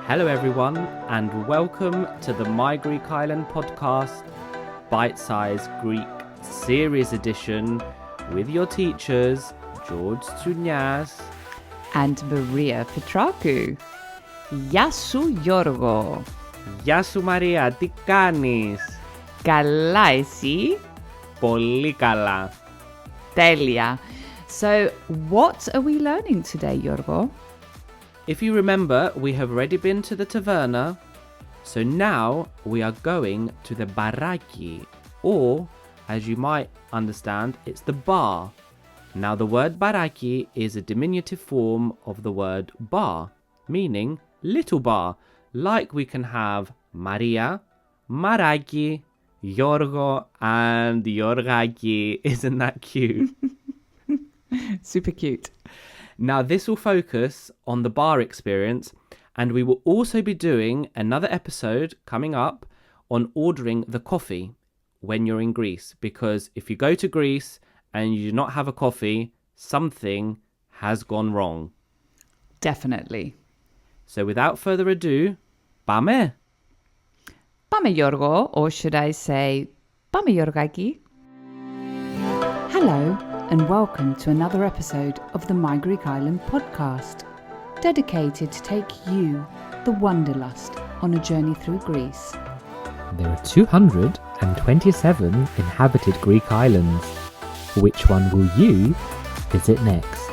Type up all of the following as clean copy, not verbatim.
Hello everyone and welcome to the My Greek Island podcast, Bitesize Greek series edition with your teachers George Tsounyas and Maria Petrakou. Γεια σου Γιώργο. Γεια σου Μαρία, τι κάνεις? Καλά εσύ? Πολύ καλά. Τέλεια. So, what are we learning today, Γιώργο? If you remember, we have already been to the taverna, so now we are going to the baraki, or, as you might understand, it's the bar. Now the word baraki is a diminutive form of the word bar, meaning little bar, like we can have Maria, Maraki, Yorgo, and Yorgaki. Isn't that cute? Super cute. Now, this will focus on the bar experience, and we will also be doing another episode coming up on ordering the coffee when you're in Greece. Because if you go to Greece and you do not have a coffee, something has gone wrong. Definitely. So without further ado, πάμε! Πάμε Γιώργο, or should I say, πάμε Γιωργάκη. Hello, and welcome to another episode of the My Greek Island podcast, dedicated to take you, the wanderlust, on a journey through Greece. There are 227 inhabited Greek islands. Which one will you visit next?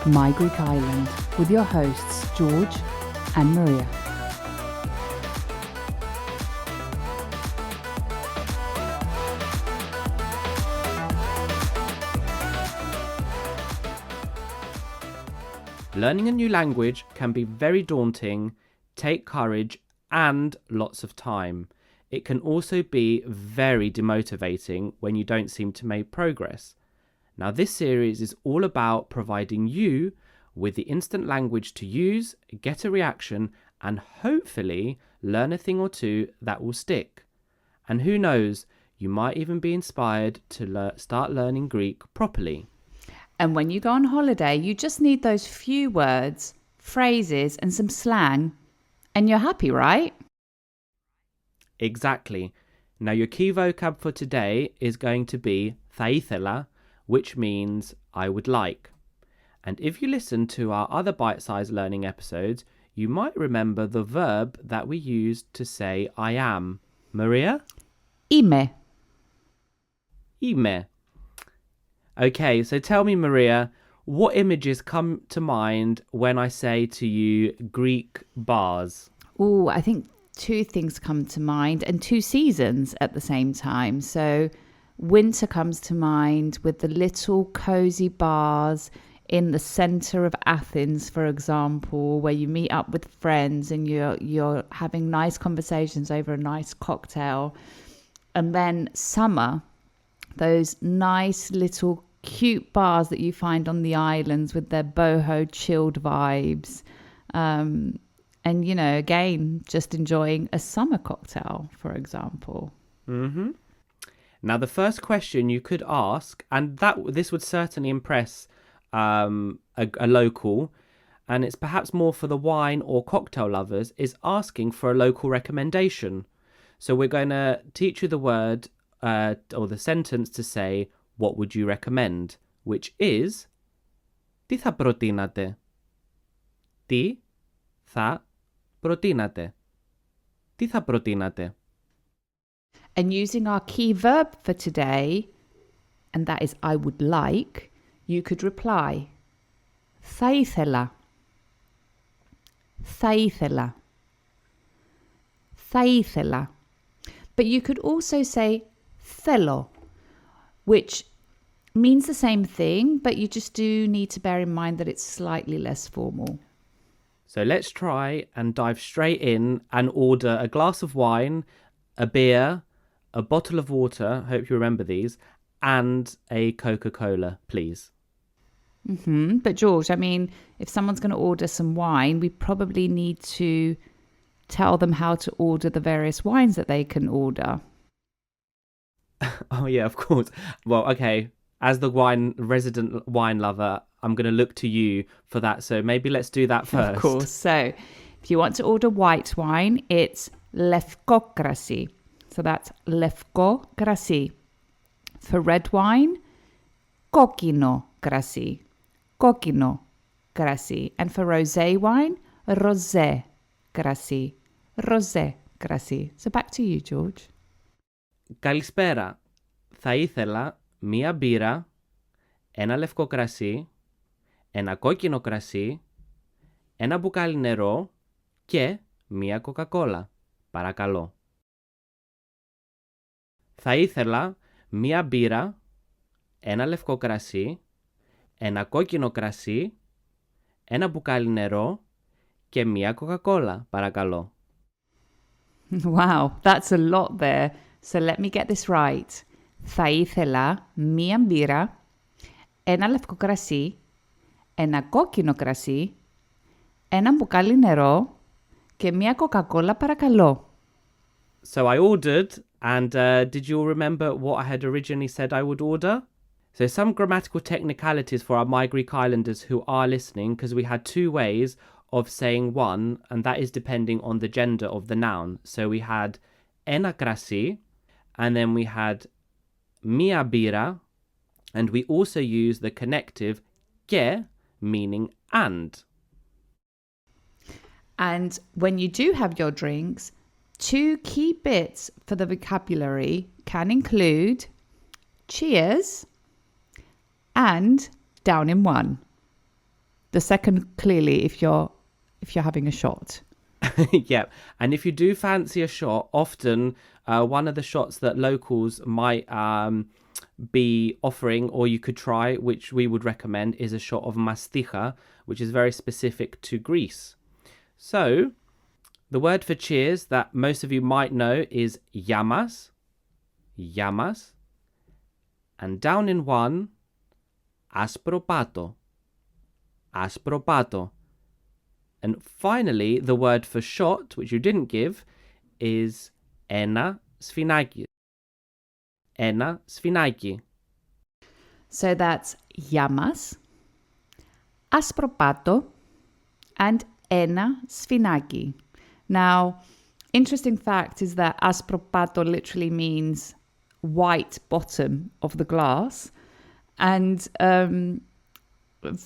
My Greek Island, with your hosts George and Maria. Learning a new language can be very daunting, take courage, and lots of time. It can also be very demotivating when you don't seem to make progress. Now, this series is all about providing you with the instant language to use, get a reaction, and hopefully learn a thing or two that will stick. And who knows, you might even be inspired to start learning Greek properly. And when you go on holiday, you just need those few words, phrases, and some slang, and you're happy, right? Exactly. Now, your key vocab for today is going to be θα ήθελα, which means I would like. And if you listen to our other bite-sized learning episodes, you might remember the verb that we used to say I am. Maria? Είμαι. Είμαι. Okay, so tell me, Maria, what images come to mind when I say to you Greek bars? Oh, I think two things come to mind and two seasons at the same time. So winter comes to mind with the little cozy bars in the center of Athens, for example, where you meet up with friends and you're having nice conversations over a nice cocktail. And then summer, those nice little cute bars that you find on the islands with their boho chilled vibes. And, you know, again, just enjoying a summer cocktail, for example. Mm-hmm. Now, the first question you could ask, and this would certainly impress a local, and it's perhaps more for the wine or cocktail lovers, is asking for a local recommendation. So we're going to teach you the word or the sentence to say, what would you recommend? Which is, τι θα προτείνατε? Τι θα προτείνατε? Τι θα προτείνατε? And using our key verb for today, and that is I would like, you could reply, θα ήθελα. Θα ήθελα. Θα ήθελα. But you could also say θέλω, which means the same thing, but you just do need to bear in mind that it's slightly less formal. So let's try and dive straight in and order a glass of wine, a beer, a bottle of water, hope you remember these, and a Coca-Cola, please. Mm-hmm. But George, I mean, if someone's going to order some wine, we probably need to tell them how to order the various wines that they can order. Oh, yeah, of course. Well, okay. as the resident wine lover, I'm going to look to you for that. So maybe let's do that first. Of course. So if you want to order white wine, it's lefko krasi. So that's lefko krasi. For red wine, kokino krasi. Kokino krasi. And for rosé wine, rosé krasi. Rosé krasi. So back to you, George. Καλησπέρα. Θα ήθελα μία μπύρα, ένα λευκό κρασί, ένα κόκκινο κρασί, ένα μπουκάλι νερό και μία κοκακόλα. Παρακαλώ. Θα ήθελα μία μπύρα, ένα λευκό κρασί, ένα κόκκινο κρασί, ένα μπουκάλι νερό και μία κοκακόλα. Παρακαλώ. Wow, that's a lot there. So let me get this right. Θα ήθελα μία μπύρα, ένα λευκό κρασί, ένα κόκκινο κρασί, ένα μπουκάλι νερό και μία κοκακόλα παρακαλώ. So I ordered, and did you all remember what I had originally said I would order? So some grammatical technicalities for our My Greek Islanders who are listening, because we had two ways of saying one, and that is depending on the gender of the noun. So we had ένα κρασί, and then we had μία μπύρα, and we also use the connective και, meaning and. And when you do have your drinks, two key bits for the vocabulary can include cheers and down in one. The second clearly if you're having a shot. Yeah, and if you do fancy a shot, often one of the shots that locals might be offering, or you could try, which we would recommend, is a shot of mastija, which is very specific to Greece. So, the word for cheers that most of you might know is yamas, yamas, and down in one, aspropato, aspropato. And finally, the word for shot, which you didn't give, is ένα σφινάκι. Ένα σφινάκι. So that's yamas, aspropato, and ένα σφινάκι. Now, interesting fact is that aspropato literally means white bottom of the glass. And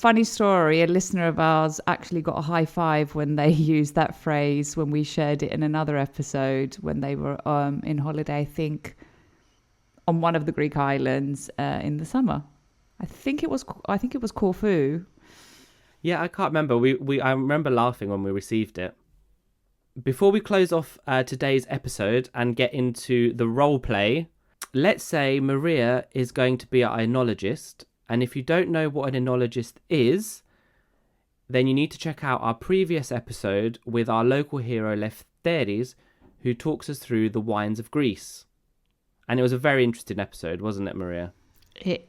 funny story, a listener of ours actually got a high five when they used that phrase when we shared it in another episode when they were in holiday, I think, on one of the Greek islands in the summer. I think it was Corfu. Yeah, I can't remember. I remember laughing when we received it. Before we close off today's episode and get into the role play, let's say Maria is going to be our enologist. And if you don't know what an enologist is, then you need to check out our previous episode with our local hero Lefteris, who talks us through the wines of Greece. And it was a very interesting episode, wasn't it, Maria?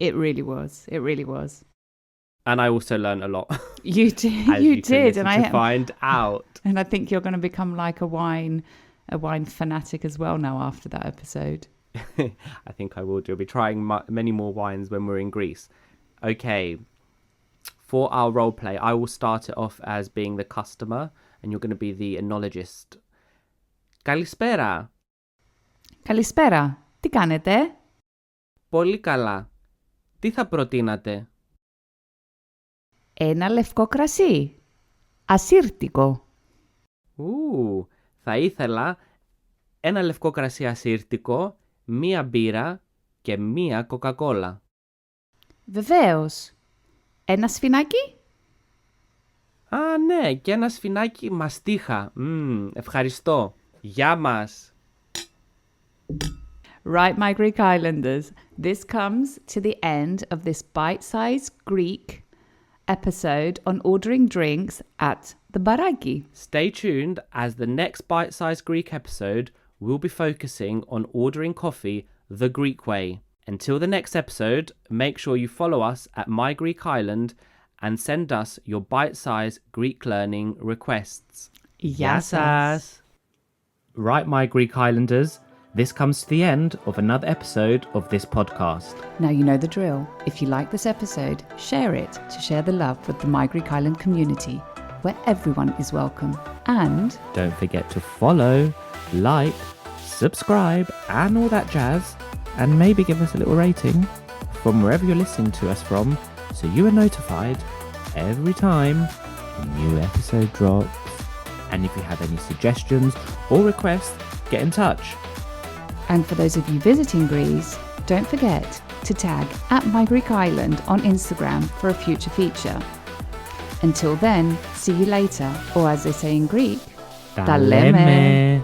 It really was. It really was. And I also learned a lot. You did. As you you can did, listen and to find out. And I think you're going to become like a wine fanatic as well now after that episode. I think I will do. I'll be trying many more wines when we're in Greece. Okay, for our role play, I will start it off as being the customer, and you're going to be the enologist. Καλησπέρα. Καλησπέρα. Τι κάνετε? Πολύ καλά. Τι θα προτείνατε? Ένα λευκό κρασί. Ασύρτικο. Θα ήθελα ένα λευκό κρασί ασύρτικο, μία μπύρα και μία κοκακόλα. Βεβαίως. Ένα σφινάκι? Ναι, και ένα σφινάκι μαστίχα. Ευχαριστώ. Γεια μας. Right, my Greek Islanders. This comes to the end of this bite-sized Greek episode on ordering drinks at the baraki. Stay tuned as the next bite-sized Greek episode will be focusing on ordering coffee the Greek way. Until the next episode, make sure you follow us at My Greek Island and send us your bite-sized Greek learning requests. Γεια σας. Right, my Greek Islanders, This comes to the end of another episode of this podcast. Now you know the drill. If you like this episode, share it to share the love with the My Greek Island community, where everyone is welcome. And don't forget to follow, like, subscribe, and all that jazz. And maybe give us a little rating from wherever you're listening to us from, so you are notified every time a new episode drops. And if you have any suggestions or requests, get in touch. And for those of you visiting Greece, don't forget to tag at My Greek Island on Instagram for a future feature. Until then, see you later, or as they say in Greek, Ta leme.